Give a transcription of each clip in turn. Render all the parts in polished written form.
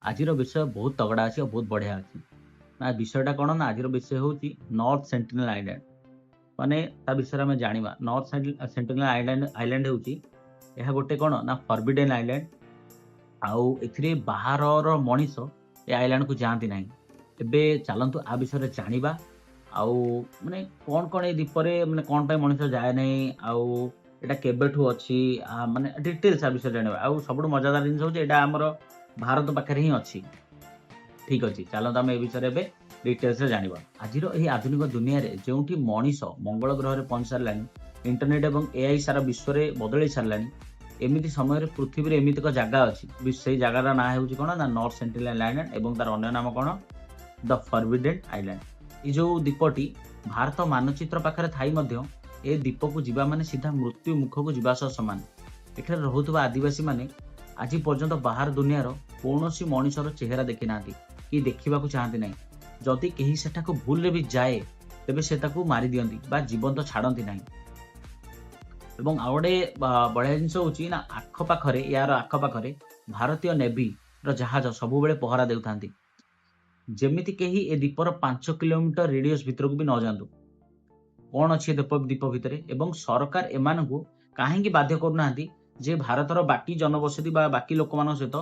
ଆଜିର ବିଷୟ ବହୁତ ତଗଡ଼ା ଅଛି ଆଉ ବହୁତ ବଢ଼ିଆ ଅଛି। ନା ବିଷୟଟା କ'ଣ ନା ଆଜିର ବିଷୟ ହେଉଛି ନର୍ଥ ସେଣ୍ଟିନେଲ ଆଇଲ୍ୟାଣ୍ଡ। ମାନେ ତା ବିଷୟରେ ଆମେ ଜାଣିବା। ନର୍ଥ ସେଣ୍ଟିନେଲ ଆଇଲ୍ୟାଣ୍ଡ ହେଉଛି ଏହା ଗୋଟେ କ'ଣ ନା ଫରବିଡେନ୍ ଆଇଲ୍ୟାଣ୍ଡ। ଆଉ ଏଥିରେ ବାହାରର ମଣିଷ ଏ ଆଇଲ୍ୟାଣ୍ଡକୁ ଯାଆନ୍ତି ନାହିଁ। ଏବେ ଚାଲନ୍ତୁ ଆ ବିଷୟରେ ଜାଣିବା। ଆଉ ମାନେ କ'ଣ ଏଇ ଦ୍ୱୀପରେ ମାନେ କ'ଣ ପାଇଁ ମଣିଷ ଯାଏ ନାହିଁ, ଆଉ ଏଇଟା କେବେଠୁ ଅଛି, ମାନେ ଡିଟେଲ୍ସ ଆ ବିଷୟରେ ଜାଣିବା। ଆଉ ସବୁଠୁ ମଜାଦାର ଜିନିଷ ହେଉଛି ଏଇଟା ଆମର ଭାରତ ପାଖରେ ହିଁ ଅଛି। ଠିକ୍ ଅଛି, ଚାଲନ୍ତୁ ଆମେ ଏ ବିଷୟରେ ଏବେ ଡିଟେଲ୍ସରେ ଜାଣିବା। ଆଜିର ଏହି ଆଧୁନିକ ଦୁନିଆରେ ଯେଉଁଠି ମଣିଷ ମଙ୍ଗଳ ଗ୍ରହରେ ପହଞ୍ଚି ସାରିଲାଣି, ଇଣ୍ଟରନେଟ୍ ଏବଂ ଏଆଇ ସାରା ବିଶ୍ୱରେ ବଦଳେଇ ସାରିଲାଣି, ଏମିତି ସମୟରେ ପୃଥିବୀରେ ଏମିତି ଏକ ଜାଗା ଅଛି, ସେଇ ଜାଗାର ନାଁ ହେଉଛି କ'ଣ ନା ନର୍ଥ ସେଣ୍ଟିନେଲ ଆଇଲ୍ୟାଣ୍ଡ ଏବଂ ତାର ଅନ୍ୟ ନାମ କ'ଣ ଦ ଫରବିଡେନ୍ ଆଇଲ୍ୟାଣ୍ଡ। ଏଇ ଯେଉଁ ଦ୍ୱୀପଟି ଭାରତ ମାନଚିତ୍ର ପାଖରେ ଥାଇ ମଧ୍ୟ ଏ ଦ୍ୱୀପକୁ ଯିବା ମାନେ ସିଧା ମୃତ୍ୟୁ ମୁଖକୁ ଯିବା ସହ ସମାନ। ଏଠାରେ ରହୁଥିବା ଆଦିବାସୀମାନେ ଆଜି ପର୍ଯ୍ୟନ୍ତ ବାହାର ଦୁନିଆର କୌଣସି ମଣିଷର ଚେହେରା ଦେଖିନାହାନ୍ତି କି ଦେଖିବାକୁ ଚାହାନ୍ତି ନାହିଁ। ଯଦି କେହି ସେଠାକୁ ଭୁଲରେ ବି ଯାଏ ତେବେ ସେ ତାକୁ ମାରିଦିଅନ୍ତି ବା ଜୀବନ୍ତ ଛାଡ଼ନ୍ତି ନାହିଁ। ଏବଂ ଆଉ ଗୋଟେ ବଢ଼ିଆ ଜିନିଷ ହେଉଛି ନା ୟାର ଆଖପାଖରେ ଭାରତୀୟ ନେଭିର ଜାହାଜ ସବୁବେଳେ ପହରା ଦେଉଥାନ୍ତି, ଯେମିତି କେହି ଏ ଦ୍ୱୀପର 5 କିଲୋମିଟର ରେଡିୟସ୍ ଭିତରକୁ ବି ନ ଯାଆନ୍ତୁ। କ'ଣ ଅଛି ଏ ଦ୍ୱୀପ ଭିତରେ ଏବଂ ସରକାର ଏମାନଙ୍କୁ କାହିଁକି ବାଧ୍ୟ କରୁନାହାନ୍ତି ଯେ ଭାରତର ବାକି ଜନବସତି ବା ବାକି ଲୋକମାନଙ୍କ ସହିତ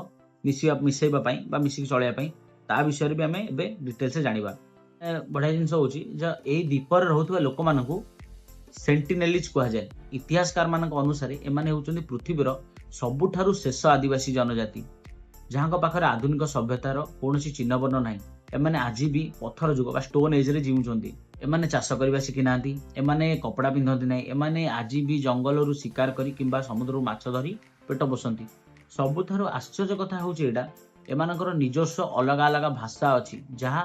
ମିଶେଇବା ପାଇଁ ବା ମିଶିକି ଚଳିବା ପାଇଁ, ତା ବିଷୟରେ ବି ଆମେ ଏବେ ଡିଟେଲ୍ସରେ ଜାଣିବା। ବଢ଼ିଆ ଜିନିଷ ହେଉଛି ଯେ ଏଇ ଦ୍ୱୀପରେ ରହୁଥିବା ଲୋକମାନଙ୍କୁ ସେଣ୍ଟିନେଲିଜ୍ କୁହାଯାଏ। ଇତିହାସକାରମାନଙ୍କ ଅନୁସାରେ ଏମାନେ ହେଉଛନ୍ତି ପୃଥିବୀର ସବୁଠାରୁ ଶେଷ ଆଦିବାସୀ ଜନଜାତି, ଯାହାଙ୍କ ପାଖରେ ଆଧୁନିକ ସଭ୍ୟତାର କୌଣସି ଚିହ୍ନବର୍ଣ୍ଣ ନାହିଁ। ଏମାନେ ଆଜି ବି ପଥର ଯୁଗ ବା ଷ୍ଟୋନ୍ ଏଜ୍ରେ ଜିଉଛନ୍ତି। ଏମାନେ ଚାଷ କରିବା ଶିଖିନାହାନ୍ତି, ଏମାନେ କପଡ଼ା ପିନ୍ଧନ୍ତି ନାହିଁ, ଏମାନେ ଆଜି ବି ଜଙ୍ଗଲରୁ ଶିକାର କରି କିମ୍ବା ସମୁଦ୍ରରୁ ମାଛ ଧରି ପେଟ ପୋଷନ୍ତି। ସବୁଠାରୁ ଆଶ୍ଚର୍ଯ୍ୟ କଥା ହେଉଛି ଏଇଟା, ଏମାନଙ୍କର ନିଜସ୍ୱ ଅଲଗା ଅଲଗା ଭାଷା ଅଛି, ଯାହା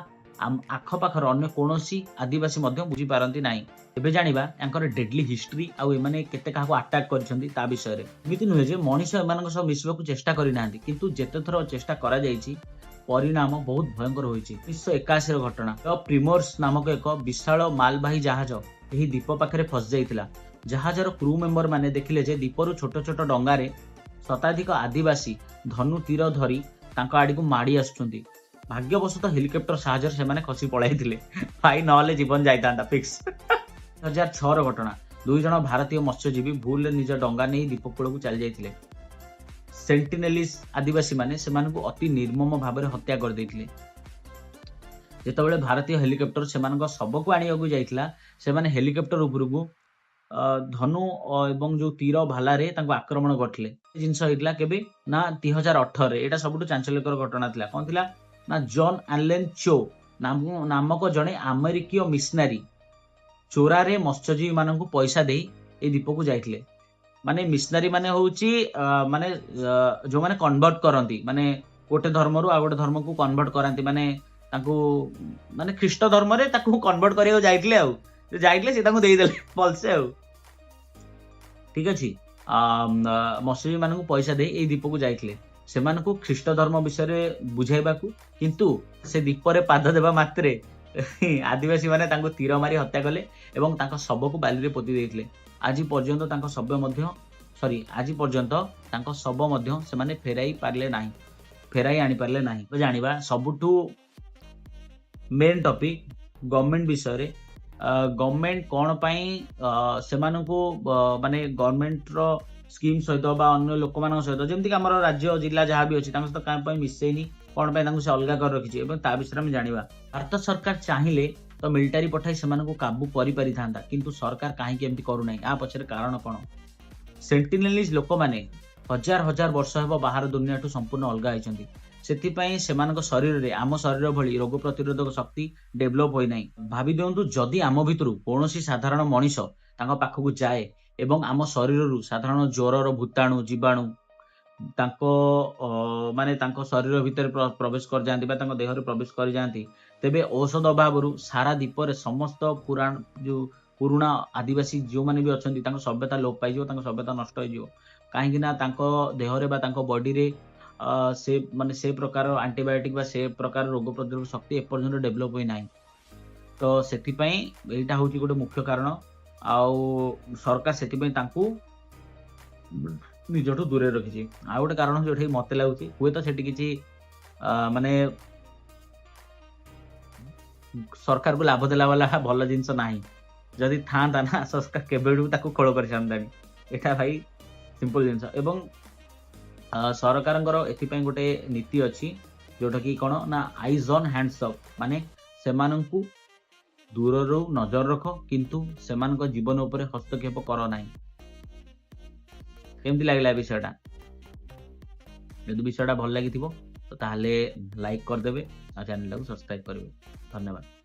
ଆଖପାଖର ଅନ୍ୟ କୌଣସି ଆଦିବାସୀ ମଧ୍ୟ ବୁଝିପାରନ୍ତି ନାହିଁ। ଏବେ ଜାଣିବା ୟାଙ୍କର ଡେଡଲି ହିଷ୍ଟ୍ରି ଆଉ ଏମାନେ କେତେ କାହାକୁ ଆଟାକ୍ କରିଛନ୍ତି ତା ବିଷୟରେ। ଏମିତି ନୁହେଁ ଯେ ମଣିଷ ଏମାନଙ୍କ ସହ ମିଶିବାକୁ ଚେଷ୍ଟା କରିନାହାନ୍ତି, କିନ୍ତୁ ଯେତେଥର ଚେଷ୍ଟା କରାଯାଇଛି ପରିଣାମ ବହୁତ ଭୟଙ୍କର ହୋଇଛି। 1981ର ଘଟଣା, ପ୍ରିମୋର୍ସ ନାମକ ଏକ ବିଶାଳ ମାଲବାହୀ ଜାହାଜ ଏହି ଦ୍ୱୀପ ପାଖରେ ଫସି ଯାଇଥିଲା। ଜାହାଜର କ୍ରୁ ମେମ୍ବର ମାନେ ଦେଖିଲେ ଯେ ଦ୍ୱୀପରୁ ଛୋଟ ଛୋଟ ଡଙ୍ଗାରେ ଶତାଧିକ ଆଦିବାସୀ ଧନୁ ତୀର ଧରି ତାଙ୍କ ଆଡ଼ିକୁ ମାଡ଼ି ଆସୁଛନ୍ତି। ଭାଗ୍ୟବଶତଃ ହେଲିକପ୍ଟର ସାହାଯ୍ୟରେ ସେମାନେ ଖସି ପଳାଇଥିଲେ, ଭାଇ ନହେଲେ ଜୀବନ ଯାଇଥାନ୍ତା ଫିକ୍ସ। 2006ର ଘଟଣା, 2 ଜଣ ଭାରତୀୟ ମତ୍ସ୍ୟଜୀବୀ ଭୁଲରେ ନିଜ ଡଙ୍ଗା ନେଇ ଦ୍ୱୀପ କୂଳକୁ ଚାଲି ଯାଇଥିଲେ। ସେଣ୍ଟିନେଲିସ୍ ଆଦିବାସୀମାନେ ସେମାନଙ୍କୁ ଅତି ନିର୍ମମ ଭାବରେ ହତ୍ୟା କରିଦେଇଥିଲେ। ଯେତେବେଳେ ଭାରତୀୟ ହେଲିକପ୍ଟର ସେମାନଙ୍କ ଶବକୁ ଆଣିବାକୁ ଯାଇଥିଲା, ସେମାନେ ହେଲିକପ୍ଟର ଉପରକୁ ଧନୁ ଏବଂ ଯେଉଁ ତୀର ଭାଲାରେ ତାଙ୍କୁ ଆକ୍ରମଣ କରିଥିଲେ। ଜିନିଷ ହେଇଥିଲା କେବେ ନା 2018ରେ। ଏଇଟା ସବୁଠୁ ଚାଞ୍ଚଲ୍ୟକର ଘଟଣା ଥିଲା। କ'ଣ ଥିଲା ନା ଜନ୍ ଆଲେନ୍ ଚୋ ନାମକ ଜଣେ ଆମେରିକୀୟ ମିଶନାରୀ ଚୋରାରେ ମତ୍ସ୍ୟଜୀବୀ ମାନଙ୍କୁ ପଇସା ଦେଇ ଏ ଦ୍ୱୀପକୁ ଯାଇଥିଲେ। ମାନେ ମିଶନାରୀ ମାନେ ହେଉଛି ମାନେ ଯେଉଁମାନେ କନଭର୍ଟ କରନ୍ତି, ମାନେ ଗୋଟେ ଧର୍ମରୁ ଆଉ ଗୋଟେ ଧର୍ମକୁ କନଭର୍ଟ କରାନ୍ତି, ମାନେ ତାଙ୍କୁ ମାନେ ଖ୍ରୀଷ୍ଟ ଧର୍ମରେ ତାକୁ କନଭର୍ଟ କରିବାକୁ ଯାଇଥିଲେ। ଆଉ ଯାଇଥିଲେ ସେ ତାଙ୍କୁ ଦେଇଦେଲେ ଭଲସେ ଆଉ। ଠିକ୍ ଅଛି, ମତ୍ସ୍ୟଜୀବୀ ମାନଙ୍କୁ ପଇସା ଦେଇ ଏଇ ଦ୍ୱୀପକୁ ଯାଇଥିଲେ ସେମାନଙ୍କୁ ଖ୍ରୀଷ୍ଟ ଧର୍ମ ବିଷୟରେ ବୁଝାଇବାକୁ, କିନ୍ତୁ ସେ ଦ୍ୱୀପରେ ପାଦ ଦେବା ମାତ୍ରେ ଆଦିବାସୀ ମାନେ ତାଙ୍କୁ ତୀର ମାରି ହତ୍ୟା କଲେ ଏବଂ ତାଙ୍କ ଶବକୁ ବାଲିରେ ପୋତି ଦେଇଥିଲେ। ଆଜି ପର୍ଯ୍ୟନ୍ତ ତାଙ୍କ ଶବ ମଧ୍ୟ ସେମାନେ ଫେରାଇ ଆଣିପାରିଲେ ନାହିଁ। ତ ଜାଣିବା ସବୁଠୁ ମେନ୍ ଟପିକ୍ ଗଭର୍ଣ୍ଣମେଣ୍ଟ ବିଷୟରେ। ଗଭର୍ଣ୍ଣମେଣ୍ଟ କ'ଣ ପାଇଁ ସେମାନଙ୍କୁ ମାନେ ଗଭର୍ଣ୍ଣମେଣ୍ଟର ସ୍କିମ୍ ସହିତ ବା ଅନ୍ୟ ଲୋକମାନଙ୍କ ସହିତ, ଯେମିତିକି ଆମର ରାଜ୍ୟ ଜିଲ୍ଲା ଯାହା ବି ଅଛି ତାଙ୍କ ସହିତ କାହା ପାଇଁ ମିଶେଇନି, କ'ଣ ପାଇଁ ତାଙ୍କୁ ସେ ଅଲଗା କରି ରଖିଛି, ଏବଂ ତା ବିଷୟରେ ଆମେ ଜାଣିବା। ଭାରତ ସରକାର ଚାହିଁଲେ ତ ମିଲିଟାରୀ ପଠାଇ ସେମାନଙ୍କୁ କାବୁ କରିପାରିଥାନ୍ତା, କିନ୍ତୁ ସରକାର କାହିଁକି ଏମିତି କରୁନାହିଁ, ଆ ପଛରେ କାରଣ କ'ଣ? ସେଣ୍ଟିନେଲିଜ୍ ଲୋକମାନେ ହଜାର ହଜାର ବର୍ଷ ହେବ ବାହାର ଦୁନିଆଠୁ ସମ୍ପୂର୍ଣ୍ଣ ଅଲଗା ହେଇଛନ୍ତି। ସେଥିପାଇଁ ସେମାନଙ୍କ ଶରୀରରେ ଆମ ଶରୀର ଭଳି ରୋଗ ପ୍ରତିରୋଧକ ଶକ୍ତି ଡେଭଲପ୍ ହୋଇନାହିଁ। ଭାବି ଦିଅନ୍ତୁ ଯଦି ଆମ ଭିତରୁ କୌଣସି ସାଧାରଣ ମଣିଷ ତାଙ୍କ ପାଖକୁ ଯାଏ ଏବଂ ଆମ ଶରୀରରୁ ସାଧାରଣ ଜ୍ୱରର ଭୂତାଣୁ ଜୀବାଣୁ ତାଙ୍କ ଶରୀର ଭିତରେ ପ୍ରବେଶ କରିଯାଆନ୍ତି ବା ତାଙ୍କ ଦେହରେ ପ୍ରବେଶ କରିଯାଆନ୍ତି, ତେବେ ଔଷଧ ଅଭାବରୁ ସାରା ଦ୍ୱୀପରେ ସମସ୍ତ ପୁରୁଣା ଆଦିବାସୀ ଯେଉଁମାନେ ବି ଅଛନ୍ତି ତାଙ୍କ ସଭ୍ୟତା ଲୋପ ପାଇଯିବ, ତାଙ୍କ ସଭ୍ୟତା ନଷ୍ଟ ହେଇଯିବ। କାହିଁକି ନା ତାଙ୍କ ଦେହରେ ବା ତାଙ୍କ ବଡିରେ ସେ ପ୍ରକାର ଆଣ୍ଟିବାୟୋଟିକ୍ ବା ସେ ପ୍ରକାର ରୋଗ ପ୍ରତିରୋଧକ ଶକ୍ତି ଏପର୍ଯ୍ୟନ୍ତ ଡେଭଲପ୍ ହୋଇନାହିଁ। ତ ସେଥିପାଇଁ ଏଇଟା ହେଉଛି ଗୋଟେ ମୁଖ୍ୟ କାରଣ। ଆଉ ସରକାର ସେଥିପାଇଁ ତାଙ୍କୁ ନିଜଠୁ ଦୂରରେ ରଖିଛି। ଆଉ ଗୋଟେ କାରଣ ଯେଉଁଠି ମୋତେ ଲାଗୁଛି ହୁଏତ ସେଠି କିଛି ମାନେ ସରକାରକୁ ଲାଭ ଦେଲା ବାଲା ଭଲ ଜିନିଷ ନାହିଁ। ଯଦି ଥାଆନ୍ତା ନା ସରକାର କେବେଠୁ ତାକୁ ଖୋଳ କରିସାରନ୍ତାଣି। ଏଇଟା ଭାଇ ସିମ୍ପଲ ଜିନିଷ। ଏବଂ ସରକାରଙ୍କର ଏଥିପାଇଁ ଗୋଟେ ନୀତି ଅଛି ଯୋଉଟା କି କଣ ନା ଆଇଜ୍ ଅନ୍ ହ୍ୟାଣ୍ଡସ୍ ଅଫ୍, ମାନେ ସେମାନଙ୍କୁ ଦୂରରୁ ନଜର ରଖ କିନ୍ତୁ ସେମାନଙ୍କ ଜୀବନ ଉପରେ ହସ୍ତକ୍ଷେପ କର ନାହିଁ। କେମିତି ଲାଗିଲା ବିଷୟଟା? ଯଦି ବିଷୟଟା ଭଲ ଲାଗିଥିବ ତ ତାହେଲେ ଲାଇକ୍ କରିଦେବେ ଆଉ ଚ୍ୟାନେଲଟାକୁ ସବସ୍କ୍ରାଇବ କରିବେ। ଧନ୍ୟବାଦ।